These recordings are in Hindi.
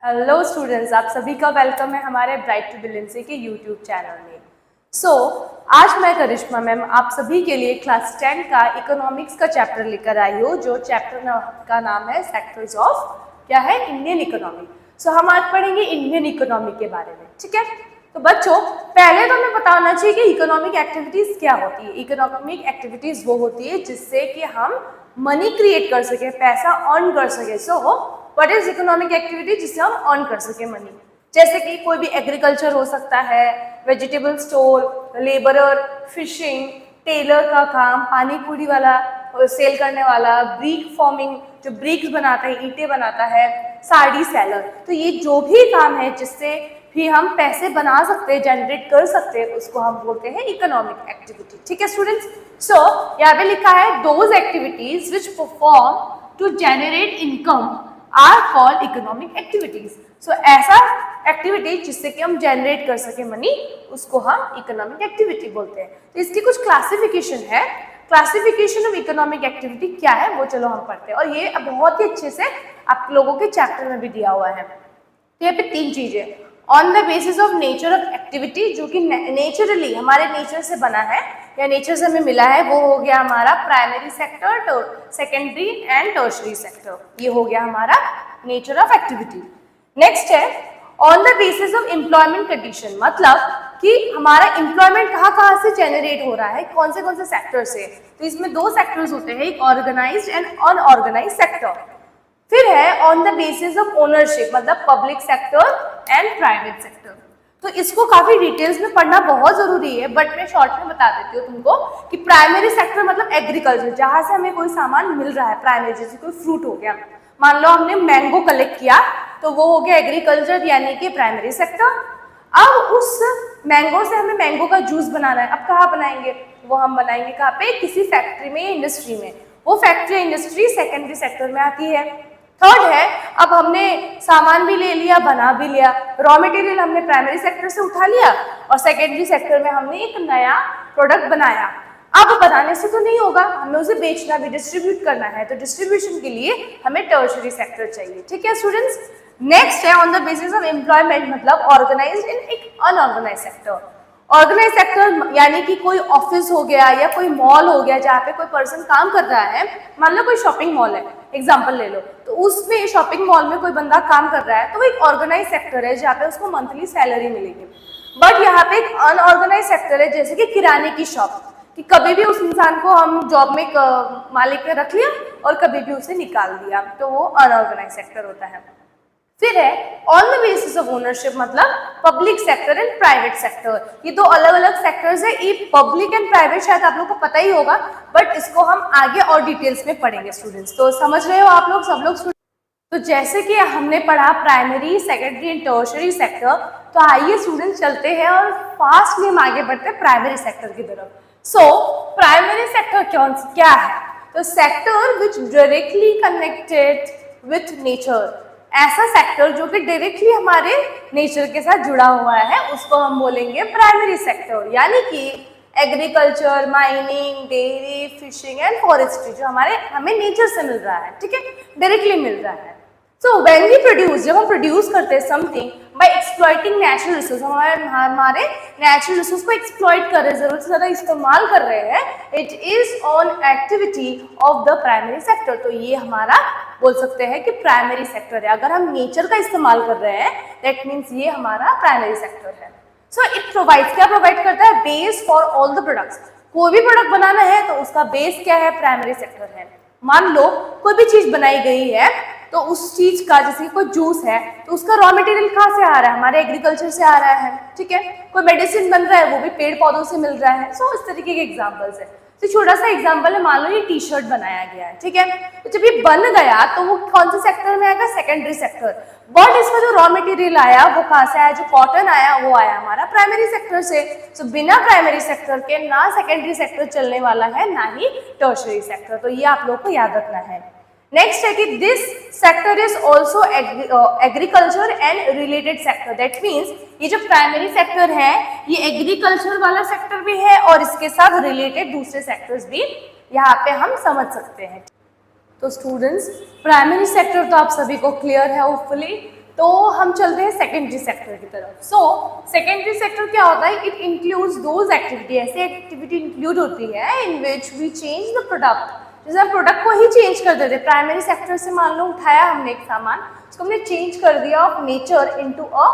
हेलो स्टूडेंट्स, आप सभी का वेलकम है हमारे ब्राइट टू ब्रिलियंसी के यूट्यूब चैनल में। आज मैं करिश्मा मैम आप सभी के लिए क्लास 10 का इकोनॉमिक्स का चैप्टर लेकर आई हूँ, जो चैप्टर का नाम है सेक्टर्स ऑफ क्या है इंडियन इकोनॉमी। हम आज पढ़ेंगे इंडियन इकोनॉमी के बारे में। ठीक है, तो बच्चों पहले तो हमें पता होना चाहिए कि इकोनॉमिक एक्टिविटीज क्या होती है। इकोनॉमिक एक्टिविटीज वो होती है जिससे कि हम मनी क्रिएट कर सके, पैसा अर्न कर सके। What is economic activity? जिससे हम अर्न कर सके मनी। जैसे कि कोई भी एग्रीकल्चर हो सकता है, vegetable store, labourer, fishing, tailor का काम, पानी पूरी वाला सेल करने वाला, ब्रिक फॉर्मिंग जो ब्रिक्स बनाता है, ईंटें बनाता है, साड़ी सेलर। तो ये जो भी काम है जिससे भी हम पैसे बना सकते हैं, जनरेट कर सकते हैं, उसको हम बोलते हैं इकोनॉमिक एक्टिविटी। ठीक है स्टूडेंट्स, यहाँ पे लिखा है those activities which perform to generate income are called economic activities. ऐसा एक्टिविटी जिससे कि हम जनरेट कर सके मनी, उसको हम इकोनॉमिक एक्टिविटी बोलते हैं। तो इसकी कुछ क्लासिफिकेशन है। क्लासिफिकेशन ऑफ इकोनॉमिक एक्टिविटी क्या है वो चलो हम पढ़ते हैं, और ये बहुत ही अच्छे से आप लोगों के चैप्टर में भी दिया हुआ है। तो यहाँ पे तीन चीजें, on the basis of nature of activity, जो कि नेचुरली हमारे नेचर से बना है या नेचर से हमें मिला है, वो हो गया हमारा primary sector, secondary and tertiary sector. ये हो गया हमारा नेचर ऑफ एक्टिविटी। नेक्स्ट है on the basis of employment condition, मतलब कि हमारा एम्प्लॉयमेंट कहाँ से जनरेट हो रहा है, कौन से सेक्टर से। तो इसमें दो सेक्टर्स होते हैं, एक ऑर्गेनाइज्ड एंड अनऑर्गेनाइज्ड सेक्टर। फिर है on the basis of ownership, मतलब public sector and private sector. तो इसको काफी डिटेल्स में पढ़ना बहुत जरूरी है, बट मैं शॉर्ट में बता देती हूँ तुमको कि प्राइमरी सेक्टर मतलब एग्रीकल्चर, जहां से हमें कोई सामान मिल रहा है। प्राइमरी जैसे कोई फ्रूट हो गया, मान लो हमने मैंगो कलेक्ट किया, तो वो हो गया एग्रीकल्चर यानी कि प्राइमरी सेक्टर। अब उस मैंगो से हमें मैंगो का जूस बनाना है, अब कहाँ बनाएंगे? वो हम बनाएंगे कहाँ पे? किसी फैक्ट्री में, इंडस्ट्री में। वो फैक्ट्री इंडस्ट्री सेकेंडरी सेक्टर में आती है। थर्ड है, अब हमने सामान भी ले लिया, बना भी लिया, रॉ मटेरियल हमने प्राइमरी सेक्टर से उठा लिया, और सेकेंडरी सेक्टर में हमने एक नया प्रोडक्ट बनाया। अब बनाने से तो नहीं होगा, हमें उसे बेचना भी, डिस्ट्रीब्यूट करना है, तो डिस्ट्रीब्यूशन के लिए हमें टर्शरी सेक्टर चाहिए। ठीक है स्टूडेंट्स, नेक्स्ट है on the basis of employment, मतलब ऑर्गेनाइज्ड एंड एक अनऑर्गेनाइज्ड सेक्टर। ऑर्गेनाइज सेक्टर यानी कि कोई ऑफिस हो गया या कोई मॉल हो गया जहाँ पे कोई पर्सन काम कर रहा है। मान लो कोई शॉपिंग मॉल है, एग्जांपल ले लो, तो उसमें शॉपिंग मॉल में कोई बंदा काम कर रहा है, तो वो एक ऑर्गेनाइज सेक्टर है जहाँ पे उसको मंथली सैलरी मिलेगी। बट यहाँ पे एक अनऑर्गेनाइज सेक्टर है, जैसे कि किराने की शॉप, कि कभी भी उस इंसान को हम जॉब में मालिक ने रख लिया और कभी भी उसे निकाल दिया, तो वो अनऑर्गेनाइज सेक्टर होता है। फिर है on the basis of ownership, मतलब public sector and private sector. ये दो अलग अलग सेक्टर्स है। ये पब्लिक एंड प्राइवेट शायद आप लोग को पता ही होगा, बट इसको हम आगे और डिटेल्स में पढ़ेंगे स्टूडेंट्स। तो समझ रहे हो आप लोग, सब लोग? तो जैसे कि हमने पढ़ा primary, secondary and tertiary sector, तो आइए स्टूडेंट्स चलते हैं और फास्टली हम आगे बढ़ते हैं प्राइमरी सेक्टर की तरफ। प्राइमरी सेक्टर क्या है? तो sector which directly connected with nature, ऐसा सेक्टर जो कि डायरेक्टली हमारे नेचर के साथ जुड़ा हुआ है, उसको हम बोलेंगे प्राइमरी सेक्टर। यानी कि agriculture, mining, dairy, fishing and forestry, जो हमें नेचर से मिल रहा है, ठीक है, डायरेक्टली मिल रहा है। व्हेन वी प्रोड्यूस, जब हम प्रोड्यूस करते हैं something bye exploiting natural resource, हमारे नेचुरल रिसोर्स को एक्सप्लॉइट कर रहे हैं, जरूरत से ज्यादा इस्तेमाल कर रहे हैं, it is on activity of the primary sector. तो ये हमारा बोल सकते हैं कि प्राइमरी सेक्टर है। अगर हम नेचर का इस्तेमाल कर रहे हैं, दैट मीन्स ये हमारा प्राइमरी सेक्टर है। इट प्रोवाइड्स, क्या प्रोवाइड करता है? Base for all the products. कोई भी प्रोडक्ट बनाना है तो उसका बेस क्या है? प्राइमरी सेक्टर है। मान लो कोई भी चीज बनाई गई है, तो उस चीज का, जैसे कोई जूस है, तो उसका रॉ मटेरियल कहाँ से आ रहा है? हमारे एग्रीकल्चर से आ रहा है, ठीक है। कोई मेडिसिन बन रहा है, वो भी पेड़ पौधों से मिल रहा है। इस तरीके के एग्जांपल्स है। तो छोटा सा एग्जांपल है, मान लो ये टी शर्ट बनाया गया है, ठीक है। तो जब ये बन गया तो वो कौन से सेक्टर में आएगा? Secondary sector. बट इसका जो रॉ मटेरियल आया वो कहाँ से आया? जो कॉटन आया वो आया हमारा प्राइमरी सेक्टर से। बिना प्राइमरी सेक्टर के ना सेकेंडरी सेक्टर चलने वाला है, ना ही टर्शरी सेक्टर। तो ये आप लोग को याद रखना है। नेक्स्ट है कि this sector is also agriculture and related sector. That means ये जो प्राइमरी सेक्टर है, ये एग्रीकल्चर वाला सेक्टर भी है और इसके साथ रिलेटेड दूसरे सेक्टर्स भी यहाँ पे हम समझ सकते हैं। तो स्टूडेंट्स, प्राइमरी सेक्टर तो आप सभी को क्लियर है होपफुली। तो हम चलते हैं सेकेंडरी सेक्टर की तरफ। सो सेकेंडरी सेक्टर क्या होता है? इट इंक्लूड्स दोज एक्टिविटी, ऐसी एक्टिविटी इंक्लूड होती है in which we change the product, जैसे हम प्रोडक्ट को ही चेंज कर देते। प्राइमरी सेक्टर से मान लो उठाया हमने एक सामान, उसको हमने चेंज कर दिया of nature into a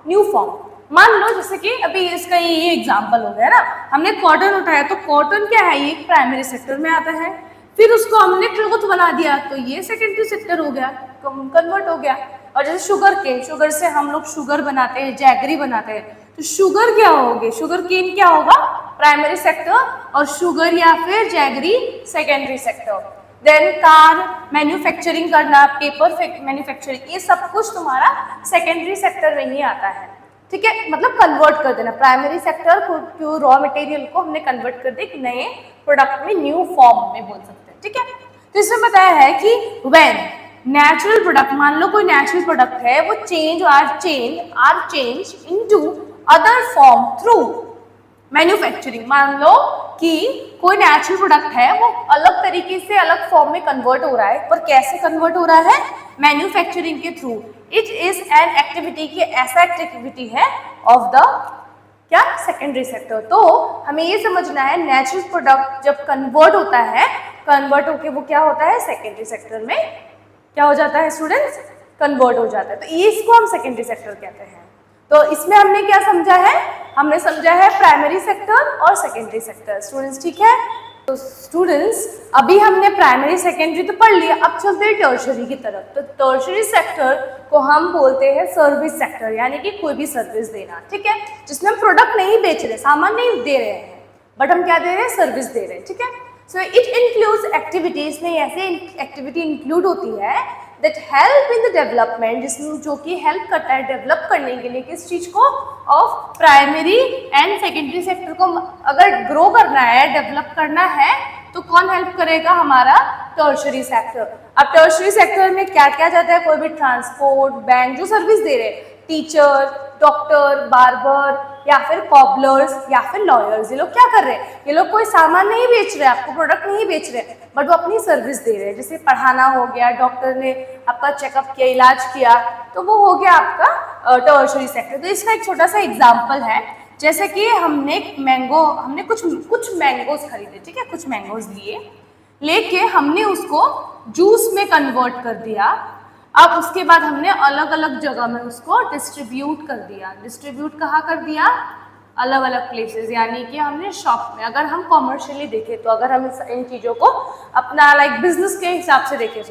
new form. मान लो जैसे कि अभी इसका ये एग्जांपल हो गया ना, हमने कॉटन उठाया, तो कॉटन क्या है? ये प्राइमरी सेक्टर में आता है। फिर उसको हमने क्लॉथ बना दिया, तो ये सेकेंडरी सेक्टर हो गया, कन्वर्ट हो गया। और जैसे शुगर केन, शुगर से हम लोग शुगर बनाते हैं, जैगरी बनाते हैं, तो शुगर क्या होगी? शुगर केन क्या होगा? प्राइमरी सेक्टर, और शुगर या फिर jaggery secondary sector. Then car manufacturing करना, पेपर मैन्युफैक्चरिंग, ये सब कुछ तुम्हारा सेकेंडरी सेक्टर में ही आता है। ठीक है, मतलब कन्वर्ट कर देना प्राइमरी सेक्टर को, रॉ मटेरियल को हमने कन्वर्ट कर दिया एक नए प्रोडक्ट में, न्यू फॉर्म में बोल सकते हैं। ठीक है, तो इसमें बताया है कि व्हेन नेचुरल प्रोडक्ट, मान लो कोई नेचुरल प्रोडक्ट है, वो change into other form through manufacturing. मान लो कि कोई नेचुरल प्रोडक्ट है, वो अलग तरीके से अलग फॉर्म में कन्वर्ट हो रहा है, पर कैसे कन्वर्ट हो रहा है? मैन्युफैक्चरिंग के through. It is an activity की ऐसा एक्टिविटी है ऑफ द क्या? Secondary sector. तो हमें ये समझना है नेचुरल प्रोडक्ट जब कन्वर्ट होता है, कन्वर्ट होके वो क्या होता है? सेकेंडरी सेक्टर में क्या हो जाता है स्टूडेंट्स? कन्वर्ट हो जाता है। तो इसको हम सेकेंडरी सेक्टर कहते हैं। तो इसमें हमने क्या समझा है? हमने समझा है प्राइमरी सेक्टर और सेकेंडरी सेक्टर। स्टूडेंट्स ठीक है? तो स्टूडेंट्स अभी हमने प्राइमरी सेकेंडरी तो पढ़ लिया, अब चलते हैं टर्शरी की तरफ। तो टर्शरी सेक्टर को हम बोलते हैं सर्विस सेक्टर, यानी कि कोई भी सर्विस देना। ठीक है, जिसमें हम प्रोडक्ट नहीं बेच रहे, सामान नहीं दे रहे हैं, बट हम क्या दे रहे हैं? सर्विस दे रहे हैं। ठीक है, सो इट इंक्लूड्स एक्टिविटीज में ऐसे एक्टिविटी इंक्लूड होती है that help in the development, जिसमें जो कि हेल्प करता है डेवलप करने के लिए, किस चीज को? Of primary and secondary sector को। अगर ग्रो करना है, डेवलप करना है, तो कौन हेल्प करेगा? हमारा टर्शरी सेक्टर। अब टर्शरी सेक्टर में क्या क्या जाता है? कोई भी ट्रांसपोर्ट, बैंक जो सर्विस दे रहे, टीचर, डॉक्टर, बार्बर, या फिर कॉबलर्स, या फिर लॉयर्स, ये लोग क्या कर रहे हैं? ये लोग कोई सामान नहीं बेच रहे, आपको प्रोडक्ट नहीं बेच रहे, बट वो अपनी सर्विस दे रहे हैं। जैसे पढ़ाना हो गया, डॉक्टर ने आपका चेकअप किया, इलाज किया, तो वो हो गया आपका टर्शरी सेक्टर। तो इसका एक छोटा सा एग्जाम्पल है, जैसे कि हमने कुछ मैंगोज खरीदे। ठीक है, कुछ मैंगोज लेके हमने उसको जूस में कन्वर्ट कर दिया। अब उसके बाद हमने अलग अलग जगह में उसको डिस्ट्रीब्यूट कर दिया। डिस्ट्रीब्यूट कहाँ कर दिया? अलग अलग प्लेसेस, यानी कि हमने शॉप में। अगर हम कॉमर्शियली देखें, तो अगर हम इन चीज़ों को अपना बिजनेस के हिसाब से देखें,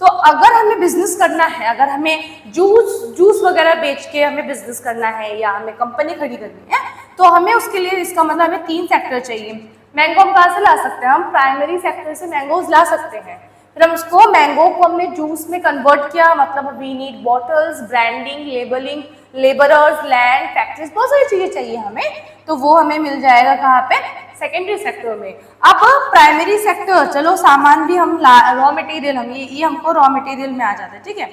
तो अगर हमें बिजनेस करना है, अगर हमें जूस वगैरह बेच के हमें बिजनेस करना है, या हमें कंपनी खड़ी करनी है, तो हमें उसके लिए, इसका मतलब हमें 3 सेक्टर चाहिए। मैंगो हम कहाँ से ला सकते हैं? हम प्राइमरी सेक्टर से मैंगोज ला सकते हैं। फिर हम उसको मैंगो को हमने जूस में कन्वर्ट किया, मतलब we need bottles, branding, labelling, labourers, land, factories, बहुत सारी चीजें चाहिए हमें, तो वो हमें मिल जाएगा कहाँ पे? सेकेंडरी सेक्टर में। अब प्राइमरी सेक्टर, चलो सामान भी हम रॉ मटेरियल, हम ये हमको रॉ मटेरियल में आ जाता है। ठीक है,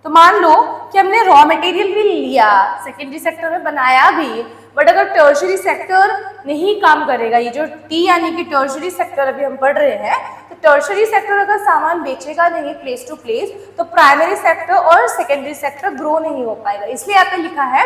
तो मान लो कि हमने रॉ मटेरियल भी लिया, सेकेंडरी सेक्टर में बनाया भी, बट अगर टर्शरी सेक्टर नहीं काम करेगा, ये जो टी यानी कि टर्शरी सेक्टर अभी हम पढ़ रहे हैं, तो टर्शरी सेक्टर अगर सामान बेचेगा नहीं प्लेस टू प्लेस, तो प्राइमरी सेक्टर और सेकेंडरी सेक्टर ग्रो नहीं हो पाएगा। इसलिए यहाँ पे लिखा है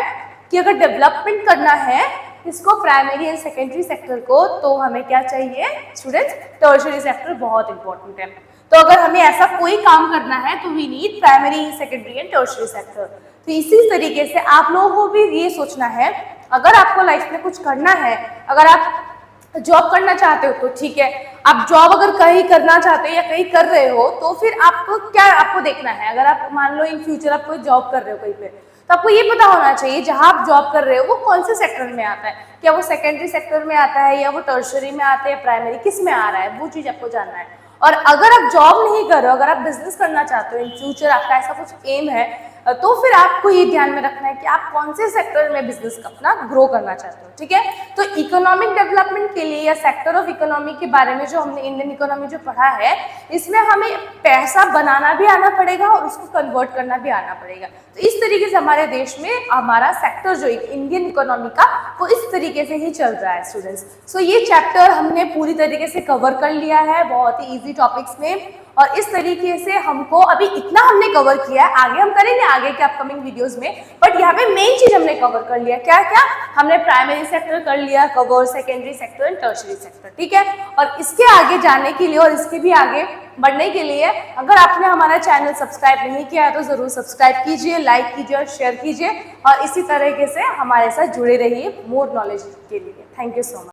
कि अगर डेवलपमेंट करना है इसको, प्राइमरी एंड सेकेंडरी सेक्टर को, तो हमें क्या चाहिए स्टूडेंट्स? टर्शरी सेक्टर बहुत इंपॉर्टेंट है। तो अगर हमें ऐसा कोई काम करना है, तो we need primary, secondary and tertiary sector. तो इसी तरीके से आप लोगों को भी ये सोचना है, अगर आपको लाइफ में कुछ करना है, अगर आप जॉब करना चाहते हो तो ठीक है, आप जॉब अगर कहीं करना चाहते हो या कहीं कर रहे हो, तो फिर आपको देखना है। अगर आप मान लो इन फ्यूचर आप कोई जॉब कर रहे हो कहीं पे, तो आपको ये पता होना चाहिए जहां आप जॉब कर रहे हो वो कौन से सेक्टर में आता है, क्या वो सेकेंडरी सेक्टर में आता है, या वो टर्शरी में आता है, या प्राइमरी, किस में आ रहा है, वो चीज आपको जानना है। और अगर आप जॉब नहीं कर रहे हो, अगर आप बिजनेस करना चाहते हो इन फ्यूचर, आपका ऐसा कुछ एम है, तो फिर आपको ये ध्यान में रखना है कि आप कौन से सेक्टर में बिजनेस अपना ग्रो करना चाहते हो। ठीक है, तो इकोनॉमिक डेवलपमेंट के लिए या सेक्टर ऑफ इकोनॉमी के बारे में जो हमने इंडियन इकोनॉमी जो पढ़ा है, इसमें हमें पैसा बनाना भी आना पड़ेगा और उसको कन्वर्ट करना भी आना पड़ेगा। तो इस तरीके से हमारे देश में हमारा सेक्टर जो इंडियन इकोनॉमी का, वो इस तरीके से ही चल रहा है स्टूडेंट्स। सो ये चैप्टर हमने पूरी तरीके से कवर कर लिया है बहुत ही ईजी टॉपिक्स में, और इस तरीके से हमको अभी इतना हमने कवर किया है, आगे हम करेंगे आगे के अपकमिंग वीडियोस में, बट यहाँ पे मेन चीज हमने कवर कर लिया। क्या क्या हमने प्राइमरी सेक्टर कर लिया cover, secondary sector and tertiary sector, ठीक है। और इसके आगे जाने के लिए और इसके भी आगे बढ़ने के लिए अगर आपने हमारा चैनल सब्सक्राइब नहीं किया है तो जरूर सब्सक्राइब कीजिए, लाइक कीजिए और शेयर कीजिए, और इसी तरीके से हमारे साथ जुड़े रहिए मोर नॉलेज के लिए। Thank you so much.